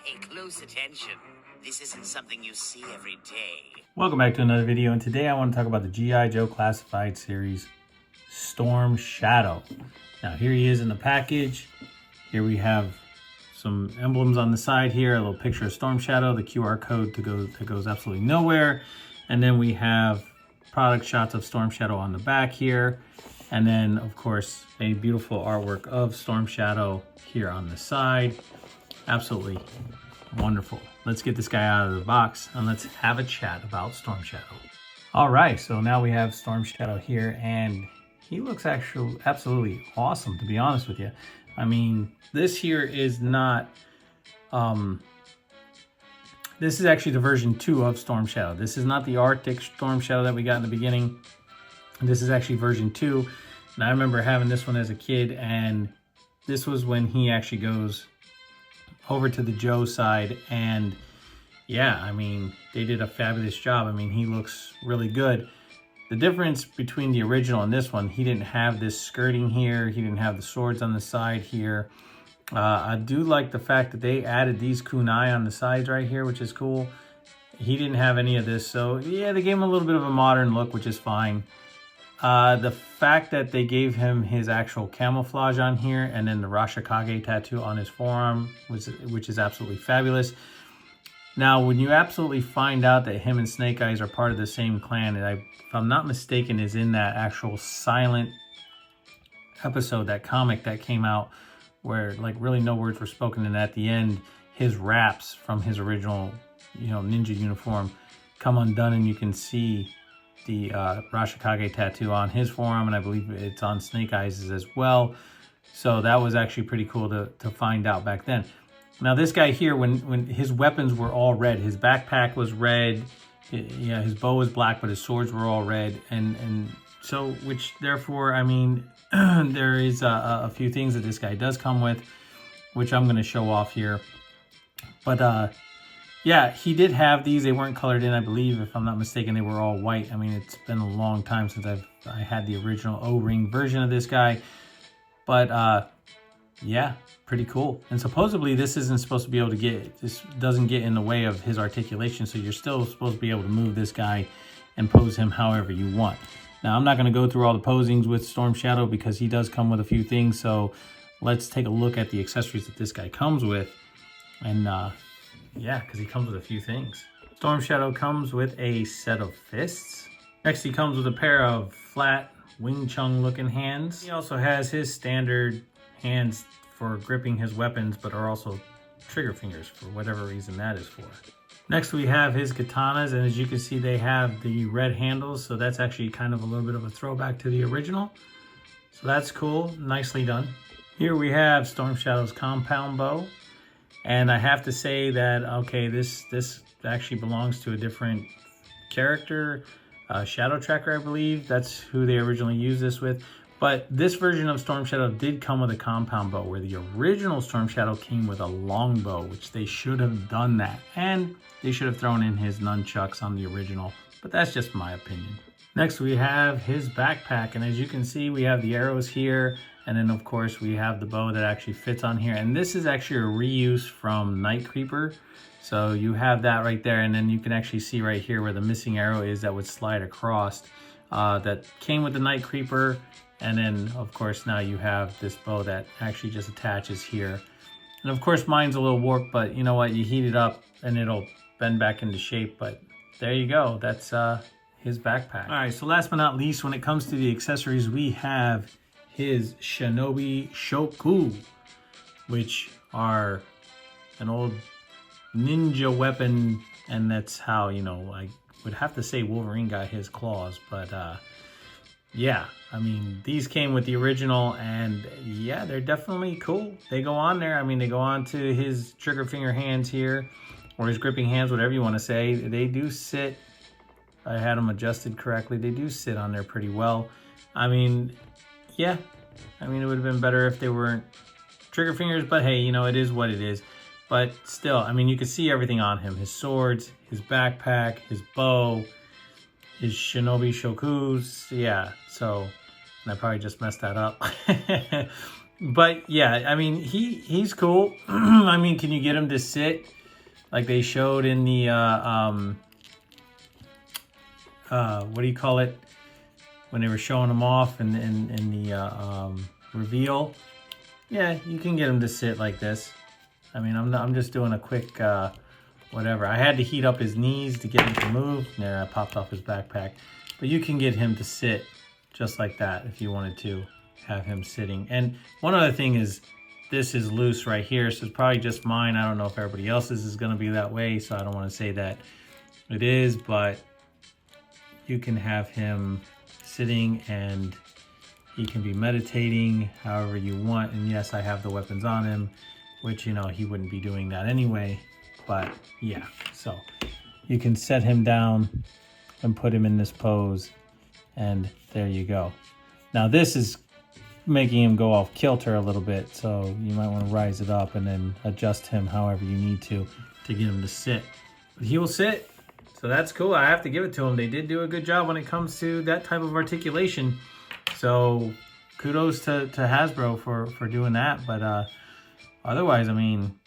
Pay close attention. This isn't something you see every day. Welcome back to another video, and today I want to talk about the G.I. Joe Classified Series Storm Shadow. Now here he is in the package. Here we have some emblems on the side here, a little picture of Storm Shadow, the QR code that goes absolutely nowhere, and then we have product shots of Storm Shadow on the back here, and then of course a beautiful artwork of Storm Shadow here on the side. Absolutely wonderful. Let's get this guy out of the box and let's have a chat about Storm Shadow. All right, so now we have Storm Shadow here, and he looks actually absolutely awesome, to be honest with you. I mean, this here is not, this is actually the version 2 of Storm Shadow. This is not the Arctic Storm Shadow that we got in the beginning. This is actually version 2. And I remember having this one as a kid, and this was when he actually goes over to the Joe side, and yeah, I mean, they did a fabulous job. I mean, he looks really good. The difference between the original and this one, he didn't have this skirting here. He didn't have the swords on the side here. I do like the fact that they added these kunai on the sides right here, which is cool. He didn't have any of this, so yeah, they gave him a little bit of a modern look, which is fine. The fact that they gave him his actual camouflage on here and then the Rashikage tattoo on his forearm, which is absolutely fabulous. Now, when you absolutely find out that him and Snake Eyes are part of the same clan, and if I'm not mistaken, is in that actual silent episode, that comic that came out where like really no words were spoken, and at the end, his wraps from his original, ninja uniform come undone, and you can see the Rashikage tattoo on his forearm, and I believe it's on Snake Eyes as well. So that was actually pretty cool to find out back then. Now this guy here, when his weapons were all red, his backpack was red, his bow was black, but his swords were all red, and so, which therefore, I mean, there is a few things that this guy does come with, which I'm going to show off here. But yeah, he did have these. They weren't colored in, I believe, if I'm not mistaken. They were all white. I mean, it's been a long time since I had the original O-ring version of this guy. But yeah, pretty cool. And supposedly this isn't supposed to be able to this doesn't get in the way of his articulation. So you're still supposed to be able to move this guy and pose him however you want. Now, I'm not going to go through all the posings with Storm Shadow because he does come with a few things. So let's take a look at the accessories that this guy comes with. And yeah, because he comes with a few things. Storm Shadow comes with a set of fists. Next, he comes with a pair of flat Wing Chun looking hands. He also has his standard hands for gripping his weapons, but are also trigger fingers for whatever reason that is for. Next, we have his katanas, and as you can see, they have the red handles, so that's actually kind of a little bit of a throwback to the original. So that's cool, nicely done. Here we have Storm Shadow's compound bow. And I have to say that, okay, this actually belongs to a different character, Shadow Tracker, I believe. That's who they originally used this with. But this version of Storm Shadow did come with a compound bow, where the original Storm Shadow came with a long bow, which they should have done that. And they should have thrown in his nunchucks on the original, but that's just my opinion. Next, we have his backpack, and as you can see, we have the arrows here. And then, of course, we have the bow that actually fits on here. And this is actually a reuse from Night Creeper. So you have that right there. And then you can actually see right here where the missing arrow is that would slide across. That came with the Night Creeper. And then, of course, now you have this bow that actually just attaches here. And, of course, mine's a little warped. But you know what? You heat it up and it'll bend back into shape. But there you go. That's his backpack. All right, so last but not least, when it comes to the accessories, we have his Shinobi Shoku, which are an old ninja weapon, and that's how, I would have to say Wolverine got his claws, but yeah, I mean, these came with the original, and yeah, they're definitely cool. They go on there. I mean, they go on to his trigger finger hands here, or his gripping hands, whatever you want to say. They do sit, I had them adjusted correctly, they do sit on there pretty well. I mean, yeah, I mean, it would have been better if they weren't trigger fingers, but hey, it is what it is. But still, I mean, you can see everything on him. His swords, his backpack, his bow, his Shinobi Shokus. Yeah, so, and I probably just messed that up. But yeah, I mean, he's cool. I mean, can you get him to sit like they showed in the what do you call it, when they were showing him off in the reveal? Yeah, you can get him to sit like this. I mean, I'm just doing a quick whatever. I had to heat up his knees to get him to move. There, I popped off his backpack. But you can get him to sit just like that if you wanted to have him sitting. And one other thing is, this is loose right here, so it's probably just mine. I don't know if everybody else's is going to be that way, so I don't want to say that it is, but you can have him sitting and he can be meditating however you want. And yes, I have the weapons on him, which, you know, he wouldn't be doing that anyway. But yeah, so you can set him down and put him in this pose, and there you go. Now this is making him go off kilter a little bit, so you might want to rise it up and then adjust him however you need to get him to sit. But he will sit, so that's cool. I have to give it to him. They did do a good job when it comes to that type of articulation. So kudos to Hasbro for doing that. But otherwise, I mean,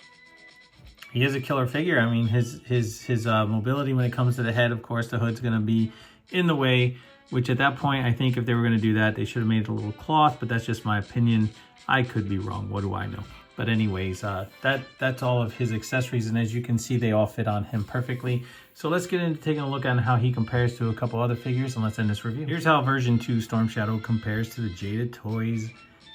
he is a killer figure. I mean, his mobility when it comes to the head, of course, the hood's going to be in the way, which at that point, I think if they were going to do that, they should have made it a little cloth, but that's just my opinion. I could be wrong. What do I know? But anyways, that's all of his accessories, and as you can see, they all fit on him perfectly. So let's get into taking a look at how he compares to a couple other figures, and let's end this review. Here's how version 2 Storm Shadow compares to the Jada Toys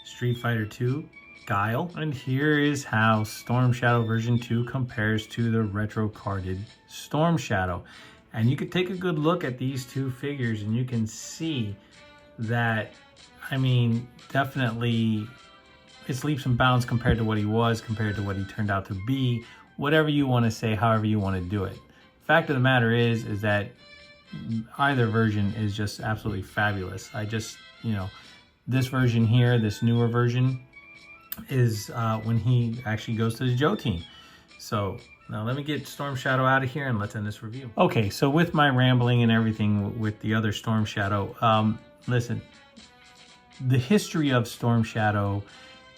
Street Fighter 2 Guile. And here is how Storm Shadow version 2 compares to the retro carded Storm Shadow. And you could take a good look at these two figures and you can see that, I mean, definitely it's leaps and bounds compared to what he was, compared to what he turned out to be. Whatever you want to say, however you want to do it. Fact of the matter is that either version is just absolutely fabulous. I just, you know, this version here, this newer version, is when he actually goes to the Joe team. So now let me get Storm Shadow out of here and let's end this review. Okay, so with my rambling and everything with the other Storm Shadow, listen, the history of Storm Shadow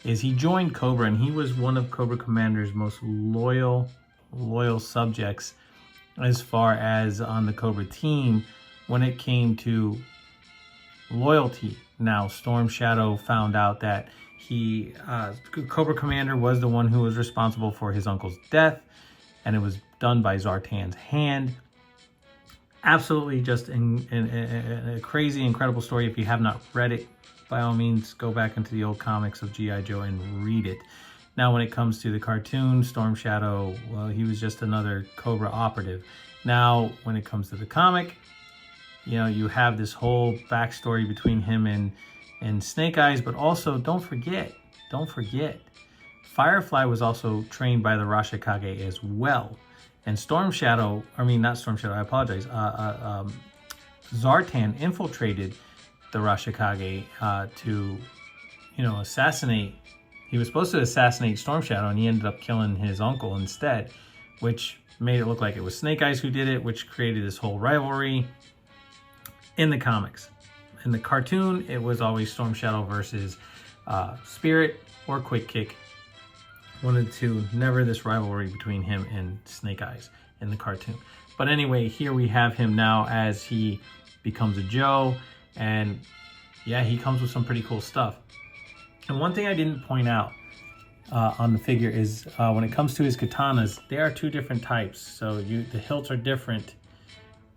is he joined Cobra and he was one of Cobra Commander's most loyal subjects as far as on the Cobra team when it came to loyalty. Now, Storm Shadow found out that he, Cobra Commander was the one who was responsible for his uncle's death, and it was done by Zartan's hand. Absolutely just a crazy, incredible story. If you have not read it, by all means, go back into the old comics of G.I. Joe and read it. Now, when it comes to the cartoon, Storm Shadow, well, he was just another Cobra operative. Now, when it comes to the comic, you know, you have this whole backstory between him and Snake Eyes, but also don't forget, Firefly was also trained by the Rashikage as well. And Storm Shadow, I mean, not Storm Shadow, I apologize. Zartan infiltrated the Rashikage to, you know, assassinate. He was supposed to assassinate Storm Shadow, and he ended up killing his uncle instead, which made it look like it was Snake Eyes who did it, which created this whole rivalry in the comics. In the cartoon, it was always Storm Shadow versus Spirit or Quick Kick. One of the two, never this rivalry between him and Snake Eyes in the cartoon. But anyway, here we have him now as he becomes a Joe, and yeah, he comes with some pretty cool stuff. And one thing I didn't point out on the figure is when it comes to his katanas, they are two different types. So the hilts are different,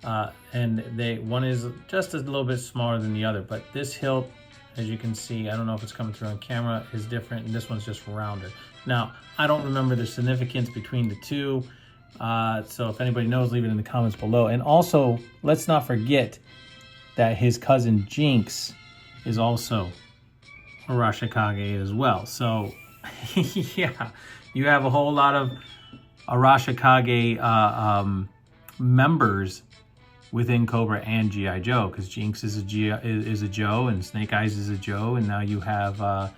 and one is just a little bit smaller than the other. But this hilt, as you can see, I don't know if it's coming through on camera, is different, and this one's just rounder. Now, I don't remember the significance between the two, so if anybody knows, leave it in the comments below. And also, let's not forget that his cousin Jinx is also a Rashikage as well. So, yeah, you have a whole lot of Arashikage members within Cobra and G.I. Joe, because Jinx is a Joe, and Snake Eyes is a Joe, and now you have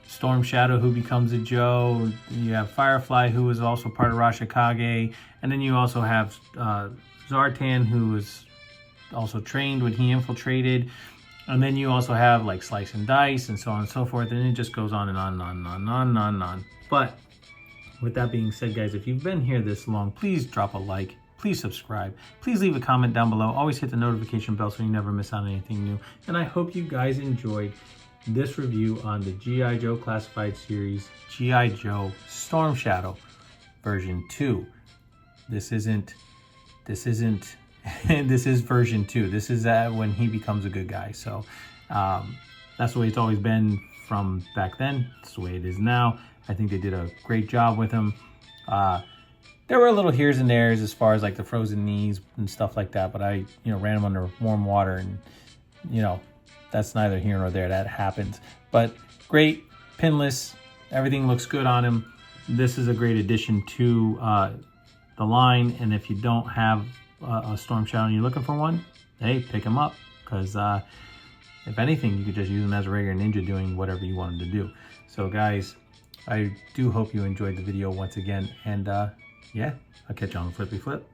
Storm Shadow who becomes a Joe. You have Firefly who is also part of Rashikage, and then you also have Zartan who was also trained when he infiltrated. And then you also have like Slice and Dice and so on and so forth. And it just goes on and on and on and on and on and on and on. But with that being said, guys, if you've been here this long, please drop a like. Please subscribe. Please leave a comment down below. Always hit the notification bell so you never miss out on anything new. And I hope you guys enjoyed this review on the G.I. Joe Classified Series, G.I. Joe Storm Shadow version 2. This is version 2. This is when he becomes a good guy. So that's the way it's always been from back then. It's the way it is now. I think they did a great job with him. There were little heres and theres as far as like the frozen knees and stuff like that, but I, ran him under warm water, and that's neither here nor there. That happens. But great, pinless, everything looks good on him. This is a great addition to the line, and if you don't have a Storm Shadow and you're looking for one, hey, pick him up, because if anything, you could just use him as a regular ninja doing whatever you want him to do. So guys, I do hope you enjoyed the video once again, and yeah, I'll catch you on the flippy flip.